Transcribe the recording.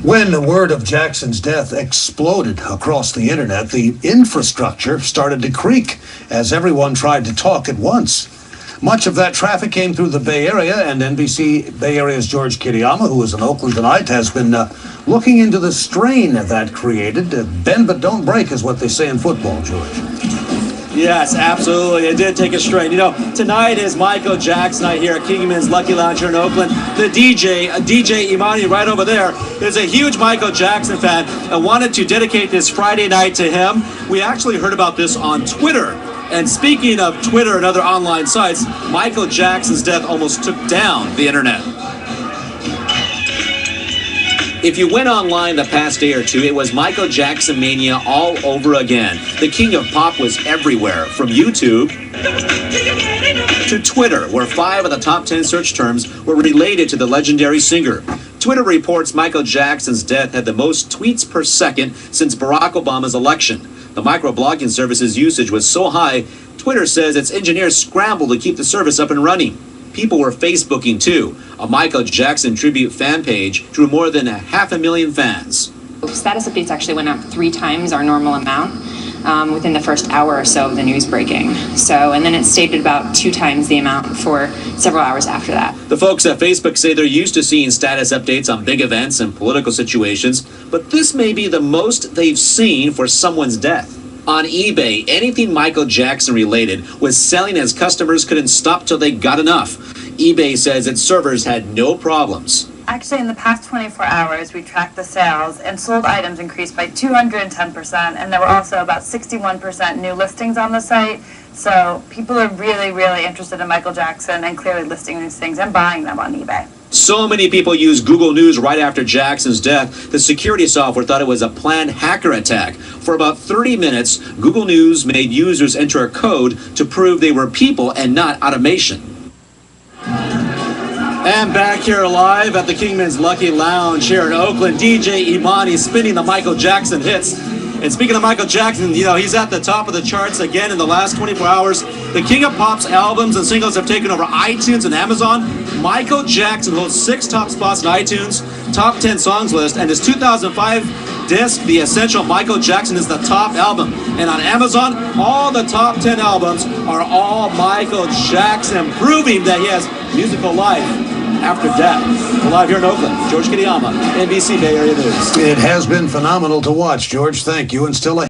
When the word of Jackson's death exploded across the internet, the infrastructure started to creak as everyone tried to talk at once. Much of that traffic came through the Bay Area, and NBC Bay Area's George Kiriyama, who is in Oakland tonight, has been looking into the strain that created. Bend but don't break is what they say in football, George. Yes, absolutely. It did take a strain. You know, tonight is Michael Jackson night here at Kingman's Lucky Lounge here in Oakland. The DJ Imani right over there is a huge Michael Jackson fan and wanted to dedicate this Friday night to him. We actually heard about this on Twitter. And speaking of Twitter and other online sites, Michael Jackson's death almost took down the internet. If you went online the past day or two, it was Michael Jackson mania all over again. The king of pop was everywhere, from YouTube to Twitter, where 5 of the top 10 search terms were related to the legendary singer. Twitter reports Michael Jackson's death had the most tweets per second since Barack Obama's election. The microblogging service's usage was so high, Twitter says its engineers scrambled to keep the service up and running. People were Facebooking too. A Michael Jackson tribute fan page drew more than 500,000 fans. Status updates actually went up 3 times our normal amount within the first hour or so of the news breaking. And then it stayed at about 2 times the amount for several hours after that. The folks at Facebook say they're used to seeing status updates on big events and political situations, but this may be the most they've seen for someone's death. On eBay, anything Michael Jackson related was selling as customers couldn't stop till they got enough. eBay says its servers had no problems. Actually, in the past 24 hours, we tracked the sales, and sold items increased by 210%, and there were also about 61% new listings on the site. So people are really, really interested in Michael Jackson and clearly listing these things and buying them on eBay. So many people used Google News right after Jackson's death. The security software thought it was a planned hacker attack. For about 30 minutes, Google News made users enter a code to prove they were people and not automation. And back here live at the Kingman's Lucky Lounge here in Oakland, DJ Imani spinning the Michael Jackson hits. And speaking of Michael Jackson, you know, he's at the top of the charts again in the last 24 hours. The King of Pop's albums and singles have taken over iTunes and Amazon. Michael Jackson holds 6 top spots in iTunes, top 10 songs list, and his 2005 disc, The Essential Michael Jackson, is the top album. And on Amazon, all the top 10 albums are all Michael Jackson, proving that he has musical life after death. We're live here in Oakland. George Kiriyama, NBC Bay Area News. It has been phenomenal to watch, George. Thank you. And still